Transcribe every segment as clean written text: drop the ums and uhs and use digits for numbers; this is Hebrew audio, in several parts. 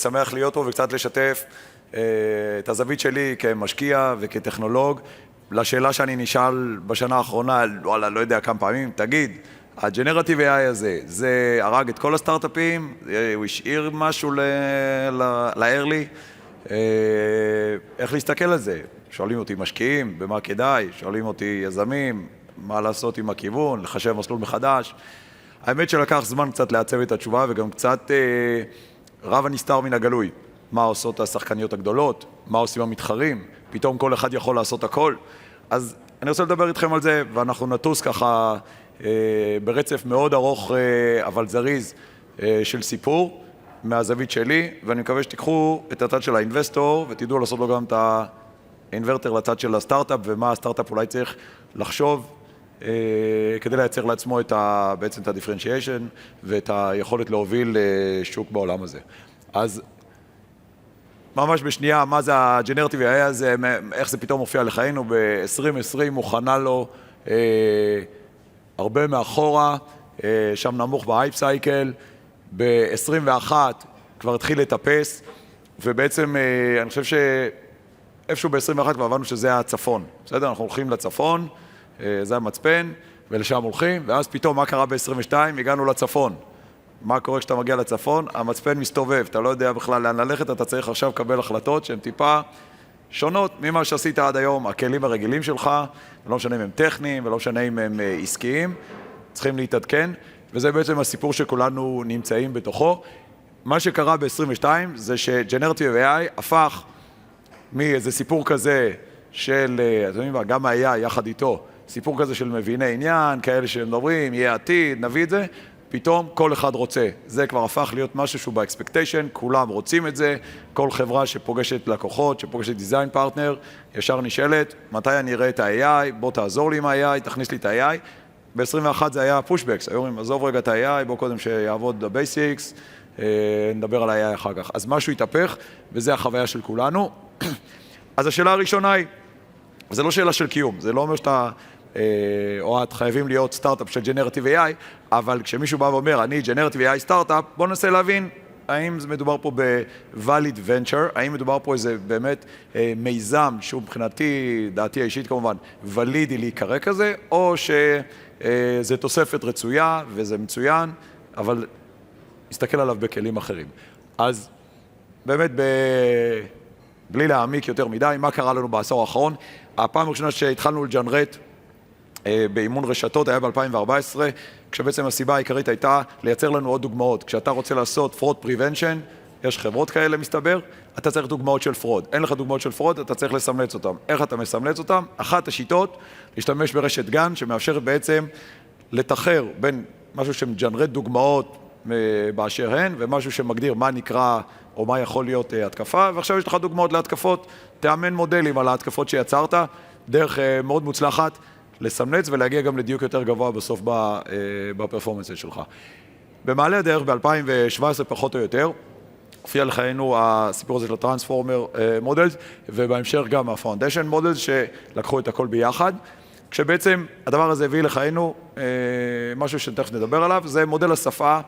שמח להיות פה וקצת לשתף את הזווית שלי כמשקיע וכטכנולוג. לשאלה שאני נשאל בשנה האחרונה, וואלה, לא יודע כמה פעמים, תגיד, הג'נרטיב AI הזה, זה הרג את כל הסטארט-אפים? הוא השאיר משהו ל-early? איך להסתכל על זה? שואלים אותי משקיעים, במה כדאי? שואלים אותי יזמים, מה לעשות עם הכיוון, לחשב מסלול מחדש. האמת שלקח זמן קצת לעצב את התשובה, וגם קצת רב הנסתר מן הגלוי. מה עושות השחקניות הגדולות? מה עושים המתחרים? פתאום כל אחד יכול לעשות הכל. אז אני רוצה לדבר איתכם על זה, ואנחנו נטוס ככה ברצף מאוד ארוך, אבל זריז, של סיפור מהזווית שלי, ואני מקווה שתיקחו את הצד של האינבסטור, ותדעו לעשות לו גם את האינברטר לצד של הסטארט-אפ, ומה הסטארט-אפ אולי צריך לחשוב כדי לייצר לעצמו בעצם את ה-differentiation ואת היכולת להוביל שוק בעולם הזה. אז ממש בשנייה, מה זה ה-Generative AI הזה, איך זה פתאום מופיע לחיינו, ב-2020 מוכנה לו הרבה מאחורה, שם נמוך ב-Hype Cycle, ב-21 כבר התחיל לטפס, ובעצם אני חושב שאיפשהו ב-21 כבר הבנו שזה הצפון, בסדר? אנחנו הולכים לצפון, זה המצפן, ולשם הולכים, ואז פתאום מה קרה ב-22? הגענו לצפון. מה קורה כשאתה מגיע לצפון? המצפן מסתובב, אתה לא יודע בכלל לאן ללכת, אתה צריך עכשיו לקבל החלטות שהן טיפה שונות ממה שעשית עד היום, הכלים הרגילים שלך, ולא משנה אם הם טכניים, ולא משנה אם הם עסקיים, צריכים להתעדכן, וזה בעצם הסיפור שכולנו נמצאים בתוכו. מה שקרה ב-22 זה ש-Generative AI הפך מאיזה סיפור כזה של, אתם יודעים מה, גם ה-AI יחד איתו, סיפור כזה של מביני עניין, כאלה שמדברים, יהיה עתיד, נביא את זה, פתאום כל אחד רוצה. זה כבר הפך להיות משהו שהוא באקספקטיישן, כולם רוצים את זה, כל חברה שפוגשת לקוחות, שפוגשת דיזיין פרטנר, ישר נשאלת, מתי אני אראה את ה-AI, בוא תעזור לי עם ה-AI, תכניס לי את ה-AI. ב-21 זה היה פושבקס, היו אומרים, עזוב רגע את ה-AI, בוא קודם שיעבוד ב-Basics, נדבר על ה-AI אחר כך. אז משהו יתהפך, וזה החוויה של כולנו. אז השאלה הראשונה היא, זה לא שאלה של קיום, זה לא אומר שאתה או את חייבים להיות סטארט-אפ של Generative AI, אבל כשמישהו בא ואומר, אני Generative AI סטארט-אפ, בוא ננסה להבין האם זה מדובר פה ב-Valid Venture, האם מדובר פה איזה באמת מיזם שהוא מבחינתי, דעתי האישית כמובן, ולידי להיקרא כזה, או שזה תוספת רצויה וזה מצוין, אבל נסתכל עליו בכלים אחרים. אז באמת בלי להעמיק יותר מדי, מה קרה לנו בעשור האחרון? הפעם הראשונה שהתחלנו לג'נרט באימון רשתות היה ב-2014, כשבעצם הסיבה העיקרית הייתה לייצר לנו עוד דוגמאות. כשאתה רוצה לעשות fraud prevention, יש חברות כאלה מסתבר, אתה צריך דוגמאות של fraud. אין לך דוגמאות של fraud, אתה צריך לסמלץ אותם. איך אתה מסמלץ אותם? אחת השיטות, להשתמש ברשת גן, שמאפשרת בעצם לתחר בין משהו שמג'נרט דוגמאות באשר הן, ומשהו שמגדיר מה נקרא או מה יכול להיות התקפה, ועכשיו יש לך דוגמאות להתקפות, תאמן מודלים על ההתקפות שיצרת, דרך מאוד מוצלחת, לסמלץ ולהגיע גם לדיוק יותר גבוה בסוף בפרפורמנס שלך. במעלה הדרך ב-2017 פחות או יותר, הופיע לחיינו הסיפור הזה של הטרנספורמר מודלס, ובהמשך גם הפאונדיישן מודלס שלקחו את הכל ביחד, כשבעצם הדבר הזה הביא לחיינו משהו שתכף נדבר עליו, זה מודל השפה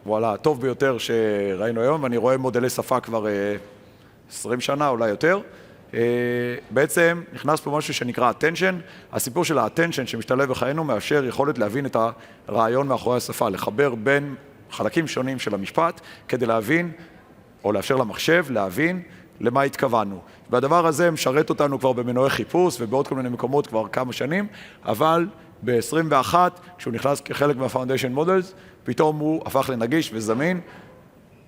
הטוב ביותר שראינו היום, ואני רואה מודלי שפה כבר 20 שנה, אולי יותר. בעצם נכנס פה משהו שנקרא attention, הסיפור של ה-attention שמשתלב בחיינו מאפשר יכולת להבין את הרעיון מאחורי השפה, לחבר בין חלקים שונים של המשפט כדי להבין, או לאפשר למחשב להבין למה התכוונו. והדבר הזה משרת אותנו כבר במנועי חיפוש ובעוד כל מיני מקומות כבר כמה שנים, אבל ב-21, כשהוא נכנס כחלק מה-Foundation Models, פתאום הוא הפך לנגיש וזמין,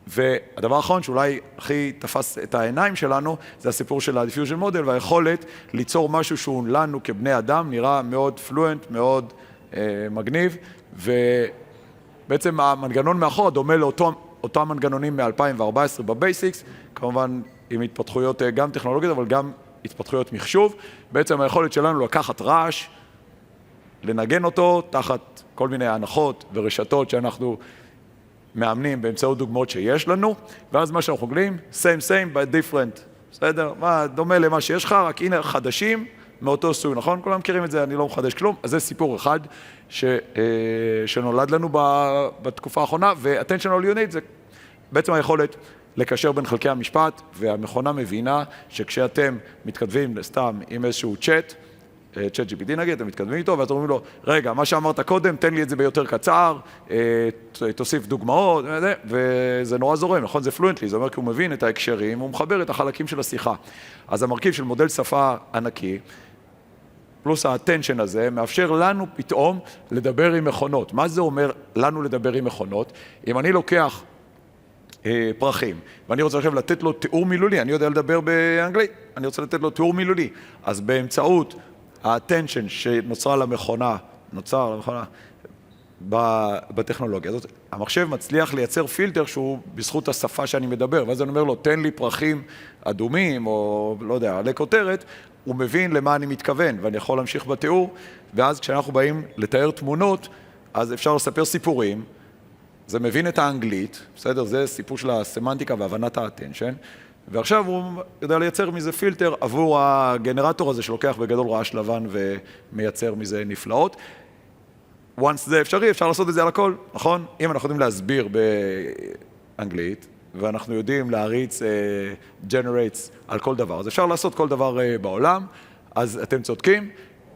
והדבר האחרון שאולי הכי תפס את העיניים שלנו, זה הסיפור של ה-Diffusion Model, והיכולת ליצור משהו שהוא לנו כבני אדם, נראה מאוד פלואנט, מאוד מגניב, ובעצם המנגנון מאחור דומה לאותם מנגנונים מ-2014 בבייסיקס, כמובן עם התפתחויות גם טכנולוגיות, אבל גם התפתחויות מחשוב. בעצם היכולת שלנו לקחת רעש, לנגן אותו תחת כל מיני הנחות ורשתות שאנחנו מאמנים באמצעות דוגמאות שיש לנו, ואז מה שאנחנו חוגלים, same but different, בסדר? מה דומה למה שיש לך, רק הנה חדשים מאותו סוג, נכון? כולם מכירים את זה, אני לא מחדש כלום, אז זה סיפור אחד שנולד לנו בתקופה האחרונה, ו-attention all unit זה בעצם היכולת לקשר בין חלקי המשפט, והמכונה מבינה שכשאתם מתכתבים סתם עם איזשהו צ'אט GPT נגיד, אתם מתכתבים איתו, ואתם אומרים לו, רגע, מה שאמרת קודם, תן לי את זה ביותר קצר, תוסיף דוגמאות, וזה נורא זורם, נכון? זה פלואנטלי, זה אומר כי הוא מבין את ההקשרים, הוא מחבר את החלקים של השיחה. אז המרכיב של מודל שפה ענקי, פלוס האטנשן הזה, מאפשר לנו פתאום לדבר עם מכונות. מה זה אומר לנו לדבר עם מכונות? אם אני לוקח פרחים, ואני רוצה עכשיו לתת לו תיאור מילולי, אני יודע לדבר באנגלית, אני רוצה לתת לו תיאור מילולי, אז באמצעות האטנשן שנוצרה למכונה, בטכנולוגיה הזאת, המחשב מצליח לייצר פילטר שהוא בזכות השפה שאני מדבר, ואז אני אומר לו, תן לי פרחים אדומים, או לא יודע, עלי כותרת, הוא מבין למה אני מתכוון, ואני יכול להמשיך בתיאור, ואז כשאנחנו באים לתאר תמונות, אז אפשר לספר סיפורים, זה מבין את האנגלית, בסדר? זה סיפור של הסמנטיקה והבנת האטנשן, ועכשיו הוא יודע לייצר מזה פילטר עבור הגנרטור הזה שלוקח בגדול רעש לבן ומייצר מזה נפלאות. once זה אפשרי, אפשר לעשות את זה על הכל, נכון? אם אנחנו יודעים להסביר באנגלית, ואנחנו יודעים להריץ generates על כל דבר, אז אפשר לעשות כל דבר בעולם, אז אתם צודקים,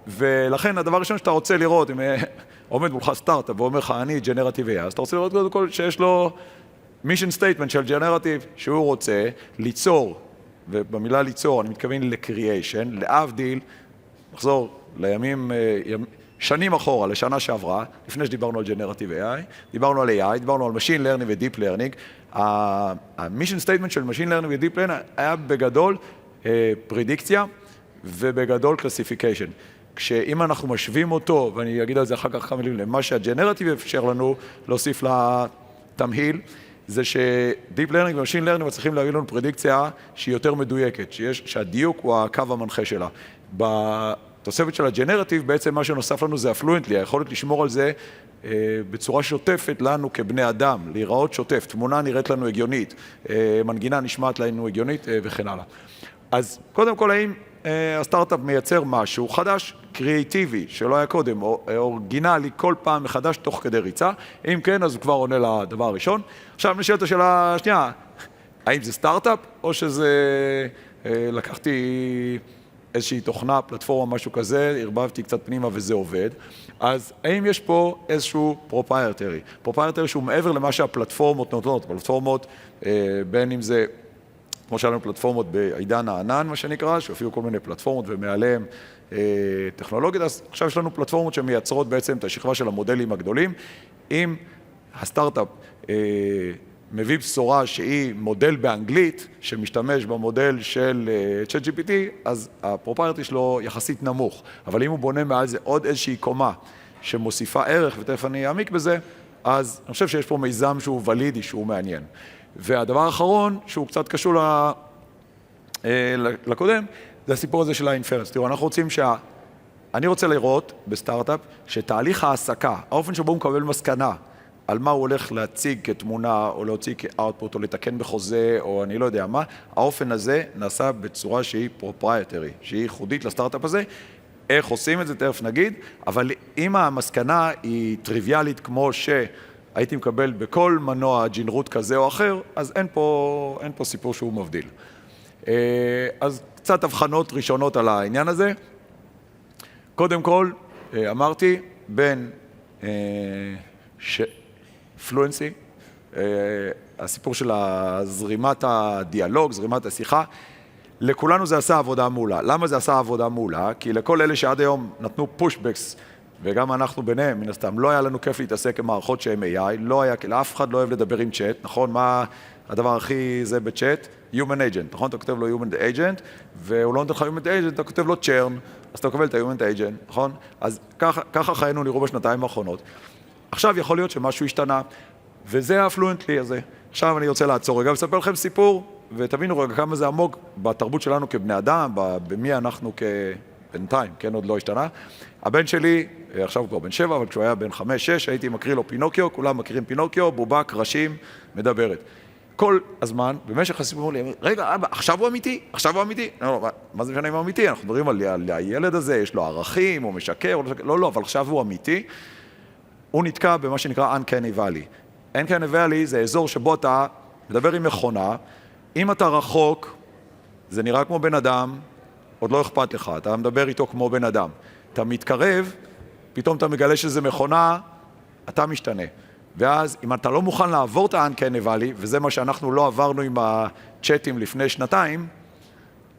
ולכן הדבר הראשון שאתה רוצה לראות, אם עומד מולך סטארט-אפ ואומר לך, אני ג'נרטיב AI, אז אתה רוצה לראות קודם כל שיש לו mission statement של ג'נרטיב, שהוא רוצה ליצור, ובמילה ליצור אני מתכוון ל-creation, להבדיל, נחזור לימים, שנים אחורה, לשנה שעברה, לפני שדיברנו על ג'נרטיב AI, דיברנו על AI, דיברנו על Machine Learning ו-Deep Learning, ה-mission statement של Machine Learning ו-Deep Learning היה בגדול פרדיקציה, ובגדול קלסיפיקיישן. כשאם אנחנו משווים אותו, ואני אגיד על זה אחר כך כמה מילים, למה שהג'נרטיב אפשר לנו להוסיף לתמהיל, זה ש-Deep Learning ו-Machine Learning מצליחים להביא לנו פרדיקציה שהיא יותר מדויקת, שהדיוק הוא הקו המנחה שלה. בתוספת של הג'נרטיב, בעצם מה שנוסף לנו זה הפלואנטלי, היכולת לשמור על זה בצורה שוטפת לנו כבני אדם, להיראות שוטף, תמונה נראית לנו הגיונית, מנגינה נשמעת לנו הגיונית וכן הלאה. אז קודם כל, האם הסטארט-אפ מייצר משהו חדש, קריאיטיבי, שלא היה קודם, או אורגינלי כל פעם מחדש תוך כדי ריצה? אם כן, אז הוא כבר עונה לדבר הראשון. עכשיו נשאלת השאלה השנייה, האם זה סטארט-אפ, או שזה לקחתי איזושהי תוכנה, פלטפורמה, משהו כזה, הרבבתי קצת פנימה וזה עובד. אז האם יש פה איזשהו פרופרייטרי? פרופרייטרי שהוא מעבר למה שהפלטפורמות נותנות, פלטפורמות בין אם זה כמו שהיה לנו פלטפורמות בעידן הענן, מה שנקרא, שהופיעו כל מיני פלטפורמות ומעליהם טכנולוגיות, אז עכשיו יש לנו פלטפורמות שמייצרות בעצם את השכבה של המודלים הגדולים. אם הסטארט-אפ מביא בשורה שהיא מודל באנגלית, שמשתמש במודל של ChatGPT, אז הפרופרייטי שלו יחסית נמוך. אבל אם הוא בונה מעל זה עוד איזושהי קומה שמוסיפה ערך, ותכף אני אעמיק בזה, אז אני חושב שיש פה מיזם שהוא ולידי, שהוא מעניין. והדבר האחרון, שהוא קצת קשור לקודם, זה הסיפור הזה של האינפרנס. תראו, אנחנו רוצים אני רוצה לראות בסטארט-אפ שתהליך העסקה, האופן שבו הוא מקבל מסקנה על מה הוא הולך להציג כתמונה, או להוציא כאוטפוט, או לתקן בחוזה, או אני לא יודע מה, האופן הזה נעשה בצורה שהיא פרופרייטרי, שהיא ייחודית לסטארט-אפ הזה. איך עושים את זה, תכף נגיד, אבל אם המסקנה היא טריוויאלית כמו הייתי מקבל בכל מנוע ג'ינרות כזה או אחר, אז אין פה סיפור שהוא מבדיל. אז קצת הבחנות ראשונות על העניין הזה. קודם כל, אמרתי, בין פלואנסי, הסיפור של זרימת הדיאלוג, זרימת השיחה, לכולנו זה עשה עבודה מעולה. למה זה עשה עבודה מעולה? כי לכל אלה שעד היום נתנו פושבקס, וגם אנחנו ביניהם, מן הסתם, לא היה לנו כיף להתעסק עם מערכות שהן AI, לא היה, לאף אחד לא אוהב לדבר עם צ'אט, נכון? מה הדבר הכי זה בצ'אט? Human Agent, נכון? אתה כותב לו Human Agent, והוא לא נותן לך Human Agent, אתה כותב לו Churn, אז אתה מקבל את ה-Human Agent, נכון? אז ככה חיינו נראו בשנתיים האחרונות. עכשיו יכול להיות שמשהו השתנה, וזה הפלואנטלי הזה. עכשיו אני רוצה לעצור רגע ולספר לכם סיפור, ותבינו רגע כמה זה עמוק בתרבות שלנו כבני אדם, במי אנחנו בינתיים, כן, עוד לא השתנה. הבן שלי, עכשיו הוא כבר בן 7, אבל כשהוא היה בן 5-6, הייתי מקריא לו פינוקיו, כולם מכירים פינוקיו, בובה, קרשים, מדברת. כל הזמן, במשך הסיפור, רגע, אבא, עכשיו הוא אמיתי? עכשיו הוא אמיתי? לא, מה זה משנה אם הוא אמיתי? אנחנו מדברים על הילד הזה, יש לו ערכים, הוא משקר, לא, אבל עכשיו הוא אמיתי. הוא נתקע במה שנקרא Uncanny Valley. Uncanny Valley זה אזור שבו אתה מדבר עם מכונה, אם אתה רחוק, זה נראה כמו בן אדם, עוד לא אכפת לך, אתה מדבר איתו כמו בן אדם. אתה מתקרב, פתאום אתה מגלה שזה מכונה, אתה משתנה. ואז אם אתה לא מוכן לעבור את ה-Uncanny Valley, וזה מה שאנחנו לא עברנו עם הצ'אטים לפני שנתיים,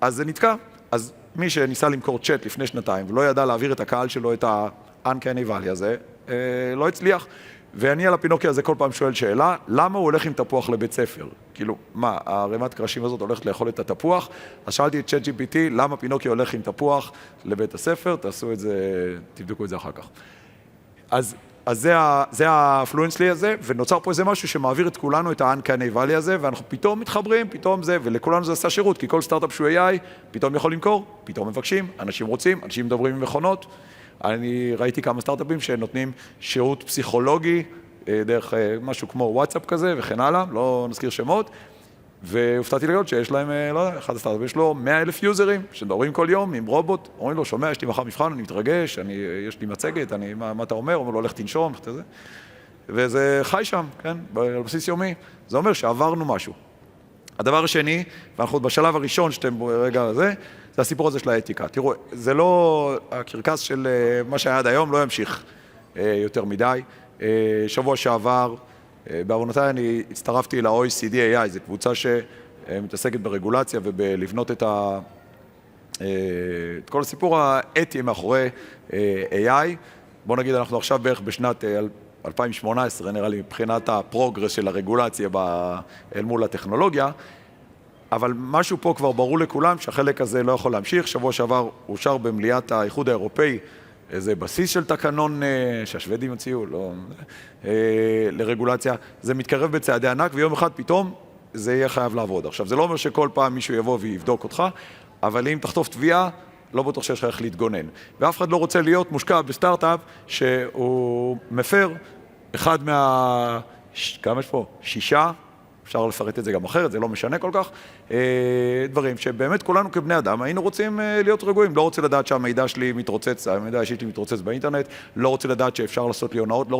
אז זה נתקע. אז מי שניסה למכור צ'אט לפני שנתיים, ולא ידע להעביר את הקהל שלו את ה-Uncanny Valley הזה, לא הצליח. ואני על הפינוקי הזה כל פעם שואל שאלה, למה הוא הולך עם תפוח לבית ספר? כאילו, מה, הרמת קרשים הזאת הולכת לאכול את התפוח? אז שאלתי את ChatGPT, למה פינוקי הולך עם תפוח לבית הספר? תעשו את זה, תבדקו את זה אחר כך. אז זה הפלואנסלי הזה, ונוצר פה איזה משהו שמעביר את כולנו את ה-Uncanny Valley הזה, ואנחנו פתאום מתחברים, פתאום זה, ולכולנו זה עשה שירות, כי כל סטארט-אפ שהוא AI, פתאום יכול למכור, פתאום מבקשים, אנשים רוצים, אנשים מדברים עם מכונות. אני ראיתי כמה סטארט-אפים שנותנים שירות פסיכולוגי, דרך משהו כמו וואטסאפ כזה וכן הלאה, לא נזכיר שמות, והופתעתי לגלות שיש להם, לא יודע, אחד הסטארט-אפים, יש לו 100,000 יוזרים, שמדברים כל יום עם רובוט, אומרים לו, שומע, יש לי מחר מבחן, אני מתרגש, יש לי מצגת, מה אתה אומר? אומר לו, הולך תנשום, וזה חי שם, כן, על בסיס יומי. זה אומר שעברנו משהו. הדבר השני, ואנחנו בשלב הראשון שאתם ברגע הזה, זה הסיפור הזה של האתיקה. תראו, זה לא, הקרקס של מה שהיה עד היום לא ימשיך יותר מדי. שבוע שעבר, בעוונותיי אני הצטרפתי ל-OECD AI, זו קבוצה שמתעסקת ברגולציה ובלבנות את כל הסיפור האתי מאחורי AI. בוא נגיד, אנחנו עכשיו בערך בשנת 2018, נראה לי, מבחינת הפרוגרס של הרגולציה אל מול הטכנולוגיה, אבל משהו פה כבר ברור לכולם שהחלק הזה לא יכול להמשיך. שבוע שעבר אושר במליאת האיחוד האירופאי איזה בסיס של תקנון שהשוודים הוציאו, לא, לרגולציה. זה מתקרב בצעדי ענק, ויום אחד פתאום זה יהיה חייב לעבוד. עכשיו, זה לא אומר שכל פעם מישהו יבוא ויבדוק אותך, אבל אם תחטוף תביעה, לא בטוח שיש לך איך להתגונן. ואף אחד לא רוצה להיות מושקע בסטארט-אפ שהוא מפר אחד כמה יש פה? 6, אפשר לפרט את זה גם אחרת, זה לא משנה כל כך, דברים שבאמת כולנו כבני אדם היינו רוצים להיות רגועים, לא רוצה לדעת שהמידע שלי מתרוצץ, המידע האישי שלי מתרוצץ באינטרנט, לא רוצה לדעת שאפשר לעשות לי הונאות,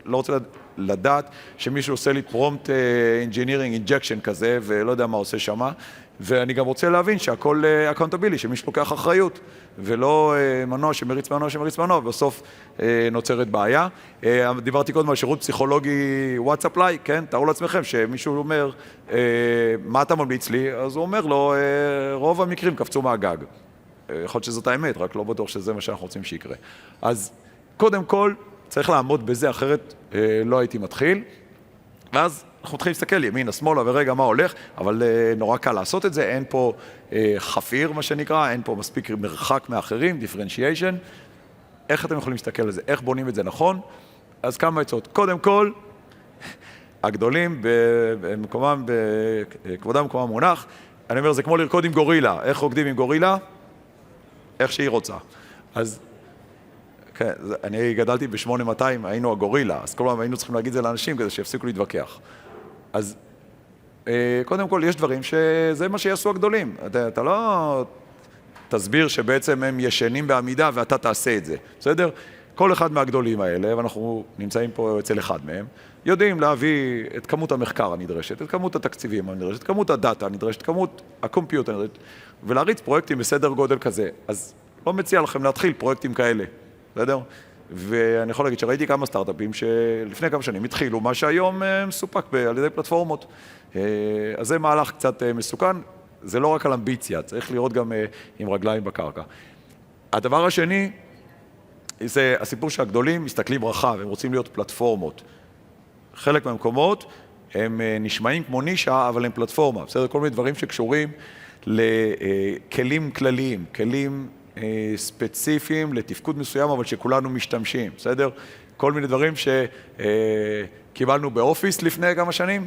לא רוצה לדעת שמישהו עושה לי prompt engineering injection כזה, ולא יודע מה עושה שמה, ואני גם רוצה להבין שהכל accountability, שמישהו לוקח אחריות, ולא מנוע שמריץ מנוע, ובסוף נוצרת בעיה. דיברתי קודם על שירות פסיכולוגי וואטסאפ לייק, כן? תארו לעצמכם שמישהו אומר, מה אתה ממליץ לי? אז הוא אומר לו, רוב המקרים קפצו מהגג. יכול להיות שזאת האמת, רק לא בטוח שזה מה שאנחנו רוצים שיקרה. אז קודם כל, צריך לעמוד בזה, אחרת לא הייתי מתחיל. ואז אנחנו מתחילים להסתכל ימינה, שמאלה ורגע מה הולך, אבל נורא קל לעשות את זה, אין פה חפיר, מה שנקרא, אין פה מספיק מרחק מאחרים, differentiation. איך אתם יכולים להסתכל על זה? איך בונים את זה נכון? אז כמה עצות. קודם כל, הגדולים, במקומם, כבודם במקומם מונח, אני אומר, זה כמו לרקוד עם גורילה. איך רוקדים עם גורילה? איך שהיא רוצה. אז כן, אני גדלתי ב-8200, היינו הגורילה, אז כל פעם היינו צריכים להגיד את זה לאנשים כדי שיפסיקו להתווכח. אז קודם כל יש דברים שזה מה שיעשו הגדולים. אתה לא תסביר שבעצם הם ישנים בעמידה ואתה תעשה את זה, בסדר? כל אחד מהגדולים האלה, ואנחנו נמצאים פה אצל אחד מהם, יודעים להביא את כמות המחקר הנדרשת, את כמות התקציבים הנדרשת, את כמות הדאטה הנדרשת, את כמות הקומפיוטר הנדרשת, ולהריץ פרויקטים בסדר גודל כזה. אז לא מציע לכם להתחיל פרויקטים כאלה. בסדר? ואני יכול להגיד שראיתי כמה סטארט-אפים שלפני כמה שנים התחילו, מה שהיום מסופק על ידי פלטפורמות. אז זה מהלך קצת מסוכן, זה לא רק על אמביציה, צריך לראות גם עם רגליים בקרקע. הדבר השני, זה הסיפור שהגדולים מסתכלים רחב, הם רוצים להיות פלטפורמות. חלק מהמקומות הם נשמעים כמו נישה, אבל הם פלטפורמה. בסדר? כל מיני דברים שקשורים לכלים כלליים, כלים ספציפיים לתפקוד מסוים, אבל שכולנו משתמשים, בסדר? כל מיני דברים שקיבלנו באופיס לפני כמה שנים,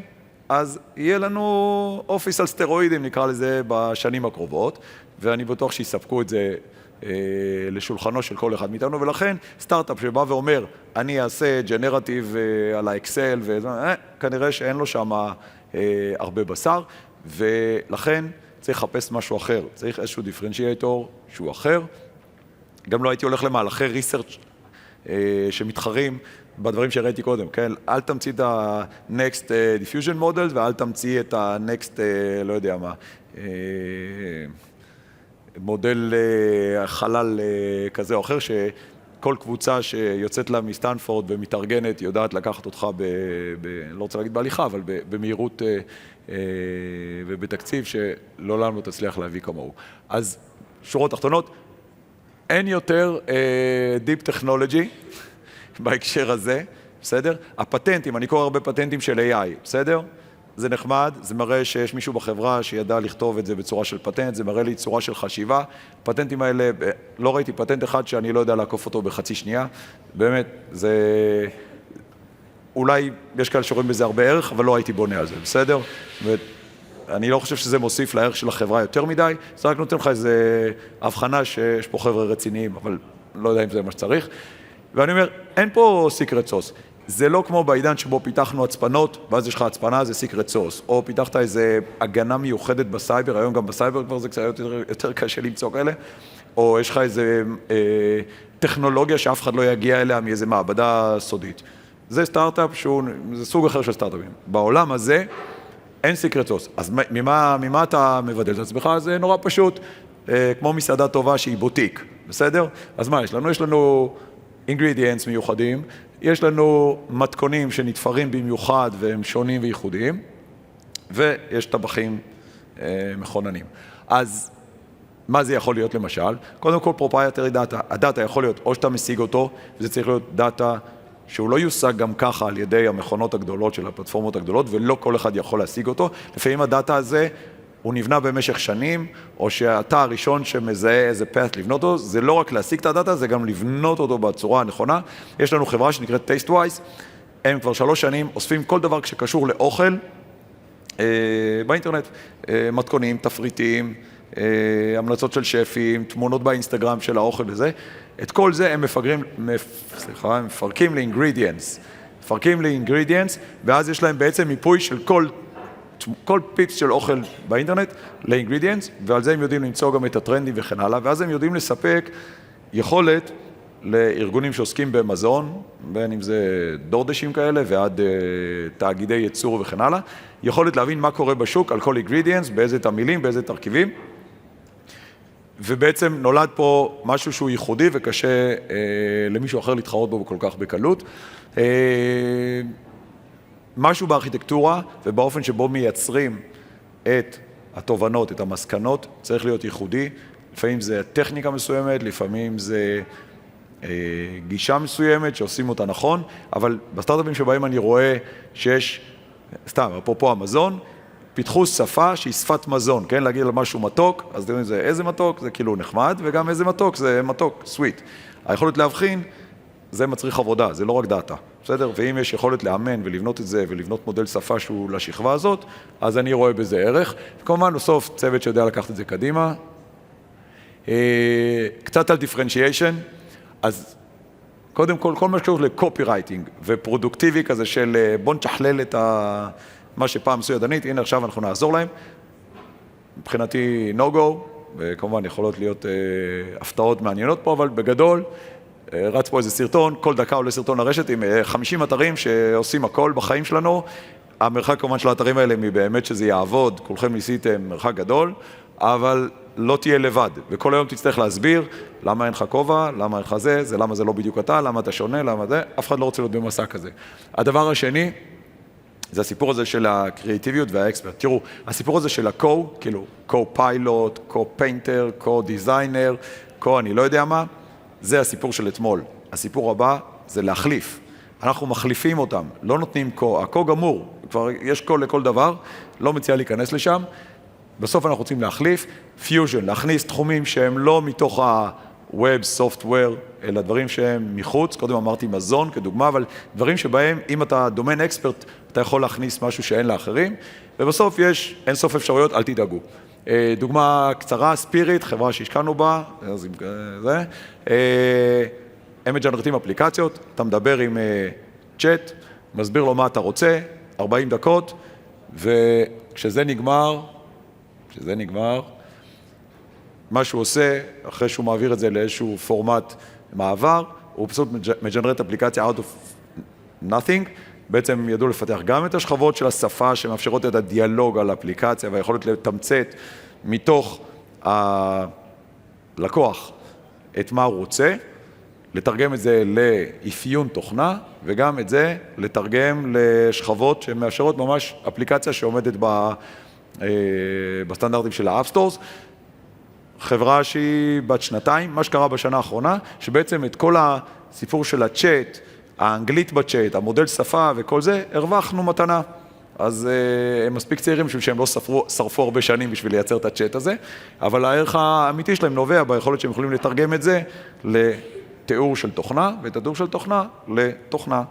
אז יהיה לנו אופיס על סטרואידים, נקרא לזה, בשנים הקרובות, ואני בטוח שיספקו את זה לשולחנו של כל אחד מאיתנו, ולכן סטארט-אפ שבא ואומר, אני אעשה ג'נרטיב על האקסל, כנראה שאין לו שם הרבה בשר, ולכן צריך לחפש משהו אחר, צריך איזשהו דיפרנציאטור שהוא אחר. גם לא הייתי הולך למהלכי ריסרצ' שמתחרים בדברים שראיתי קודם, כן? אל תמציא את ה-Next Diffusion Models, ואל תמציא את ה-Next, לא יודע מה, מודל חלל כזה או אחר, שכל קבוצה שיוצאת לה מסטנפורד ומתארגנת, יודעת לקחת אותך לא רוצה להגיד בהליכה, אבל במהירות ובתקציב שלא לנו תצליח להביא כמוהו. אז שורות תחתונות, אין יותר Deep Technology בהקשר הזה, בסדר? הפטנטים, אני קורא הרבה פטנטים של AI, בסדר? זה נחמד, זה מראה שיש מישהו בחברה שידע לכתוב את זה בצורה של פטנט, זה מראה לי צורה של חשיבה. הפטנטים האלה, לא ראיתי פטנט אחד שאני לא יודע לעקוף אותו בחצי שנייה. באמת, זה... אולי יש כאלה שרואים בזה הרבה ערך, אבל לא הייתי בונה על זה, בסדר? אני לא חושב שזה מוסיף לערך של החברה יותר מדי, זה רק נותן לך איזו הבחנה שיש פה חבר'ה רציניים, אבל לא יודע אם זה מה שצריך. ואני אומר, אין פה סיקרט סוס. זה לא כמו בעידן שבו פיתחנו הצפנות, ואז יש לך הצפנה, זה סיקרט סוס. או פיתחת איזו הגנה מיוחדת בסייבר, היום גם בסייבר כבר זה קצת יותר קשה למצוא כאלה, או יש לך איזו טכנולוגיה שאף אחד לא יגיע אליה מאיזו מעבדה סודית. זה סטארט-אפ זה סוג אחר של סטארט-אפים. בעולם הזה אין סיקרט סוס. אז ממה אתה מבדל את עצמך? זה נורא פשוט, כמו מסעדה טובה שהיא בוטיק, בסדר? אז מה יש לנו? יש לנו ingredients מיוחדים, יש לנו מתכונים שנתפרים במיוחד והם שונים וייחודיים, ויש טבחים מכוננים. אז מה זה יכול להיות למשל? קודם כל proprietary data. הדאטה יכול להיות או שאתה משיג אותו, וזה צריך להיות דאטה שהוא לא יושג גם ככה על ידי המכונות הגדולות של הפלטפורמות הגדולות, ולא כל אחד יכול להשיג אותו. לפעמים הדאטה הזה הוא נבנה במשך שנים, או שאתה הראשון שמזהה איזה path לבנות אותו, זה לא רק להשיג את הדאטה, זה גם לבנות אותו בצורה הנכונה. יש לנו חברה שנקראת TasteWise, הם כבר 3 שנים אוספים כל דבר שקשור לאוכל באינטרנט, מתכונים, תפריטים, המלצות של שפים, תמונות באינסטגרם של האוכל וזה. את כל זה הם מפרקים ל-ingredients. מפרקים ל-ingredients, ואז יש להם בעצם מיפוי של כל פיפס של אוכל באינטרנט ל-ingredients, ועל זה הם יודעים למצוא גם את הטרנדים וכן הלאה, ואז הם יודעים לספק יכולת לארגונים שעוסקים במזון, בין אם זה דורדשים כאלה ועד תאגידי ייצור וכן הלאה, יכולת להבין מה קורה בשוק על כל ingredients, באיזה תמילים, באיזה תרכיבים, ובעצם נולד פה משהו שהוא ייחודי וקשה למישהו אחר להתחרות בו כל כך בקלות. משהו בארכיטקטורה ובאופן שבו מייצרים את התובנות, את המסקנות, צריך להיות ייחודי. לפעמים זה טכניקה מסוימת, לפעמים זה גישה מסוימת שעושים אותה נכון, אבל בסטארט-אפים שבהם אני רואה שיש, סתם, אפרופו המזון, פיתחו שפה שהיא שפת מזון, כן? להגיד על משהו מתוק, אז תראו זה איזה מתוק, זה כאילו נחמד, וגם איזה מתוק, זה מתוק, סוויט. היכולת להבחין, זה מצריך עבודה, זה לא רק דאטה, בסדר? ואם יש יכולת לאמן ולבנות את זה, ולבנות מודל שפה שהוא לשכבה הזאת, אז אני רואה בזה ערך. וכמובן, בסוף, צוות שיודע לקחת את זה קדימה. קצת על differentiation, אז קודם כל, כל מה שקשור לקופירייטינג ופרודוקטיבי כזה של בוא נשכלל את מה שפעם עשו ידנית, הנה עכשיו אנחנו נעזור להם. מבחינתי no go, וכמובן יכולות להיות הפתעות מעניינות פה, אבל בגדול, רץ פה איזה סרטון, כל דקה עולה סרטון לרשת עם 50 אתרים שעושים הכל בחיים שלנו. המרחק כמובן של האתרים האלה מבאמת שזה יעבוד, כולכם ניסיתם מרחק גדול, אבל לא תהיה לבד, וכל היום תצטרך להסביר למה אין לך כובע, למה אין לך זה למה זה לא בדיוק אתה, למה אתה שונה, למה זה, אף אחד לא רוצה להיות במסע כזה. הדבר השני, זה הסיפור הזה של הקריאטיביות והאקספרט. תראו, הסיפור הזה של הקו, כאילו, קו-פיילוט, קו-פיינטר, קו-דיזיינר, אני לא יודע מה, זה הסיפור של אתמול. הסיפור הבא זה להחליף. אנחנו מחליפים אותם, לא נותנים הקו גמור, כבר יש קו לכל דבר, לא מציע להיכנס לשם. בסוף אנחנו רוצים להחליף, פיוז'ן, להכניס תחומים שהם לא מתוך ה-Web, Software, אלא דברים שהם מחוץ, קודם אמרתי מזון כדוגמה, אבל דברים שבהם אם אתה דומיין אקספרט, אתה יכול להכניס משהו שאין לאחרים, ובסוף יש אין סוף אפשרויות, אל תדאגו. דוגמה קצרה, ספיריט, חברה שהשקענו בה, הם מג'נרטים אפליקציות, אתה מדבר עם צ'אט, מסביר לו מה אתה רוצה, 40 דקות, וכשזה נגמר, מה שהוא עושה, אחרי שהוא מעביר את זה לאיזשהו פורמט מעבר, הוא פשוט מג'נרט אפליקציה out of nothing. בעצם הם ידעו לפתח גם את השכבות של השפה שמאפשרות את הדיאלוג על האפליקציה והיכולת לתמצת מתוך הלקוח את מה הוא רוצה, לתרגם את זה לאפיון תוכנה, וגם את זה לתרגם לשכבות שמאפשרות ממש אפליקציה שעומדת בסטנדרטים של האפ סטורס. חברה שהיא בת שנתיים, מה שקרה בשנה האחרונה, שבעצם את כל הסיפור של הצ'אט, האנגלית בצ'אט, המודל שפה וכל זה, הרווחנו מתנה. אז הם מספיק צעירים שהם לא שרפו הרבה שנים בשביל לייצר את הצ'אט הזה, אבל הערך האמיתי שלהם נובע ביכולת שהם יכולים לתרגם את זה לתיאור של תוכנה, ואת התיאור של תוכנה לתוכנה.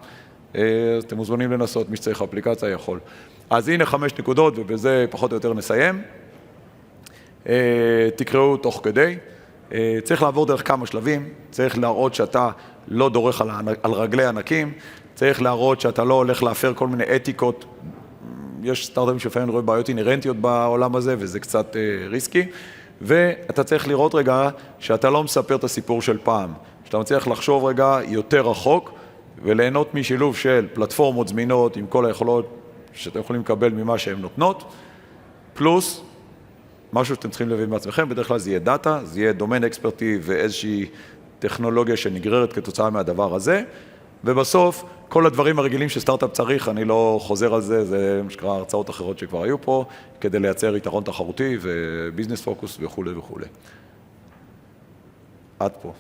אז אתם מוזמנים לנסות, מי שצריך אפליקציה יכול. אז הנה 5 נקודות, ובזה פחות או יותר נסיים. תקראו תוך כדי. צריך לעבור דרך כמה שלבים, צריך להראות שאתה לא דורך על רגלי ענקים, צריך להראות שאתה לא הולך להפר כל מיני אתיקות. יש סטארט-אפים שלפעמים רואים בעיות אינרנטיות בעולם הזה, וזה קצת ריסקי. ואתה צריך לראות רגע שאתה לא מספר את הסיפור של פעם, שאתה מצליח לחשוב רגע יותר רחוק, וליהנות משילוב של פלטפורמות זמינות עם כל היכולות שאתם יכולים לקבל ממה שהן נותנות, פלוס משהו שאתם צריכים להבין בעצמכם, בדרך כלל זה יהיה דאטה, זה יהיה דומיין אקספרטי ואיזושהי טכנולוגיה שנגררת כתוצאה מהדבר הזה, ובסוף כל הדברים הרגילים שסטארט-אפ צריך, אני לא חוזר על זה, זה משקרה הרצאות אחרות שכבר היו פה, כדי לייצר יתרון תחרותי וביזנס פוקוס וכו' וכו'. עד פה.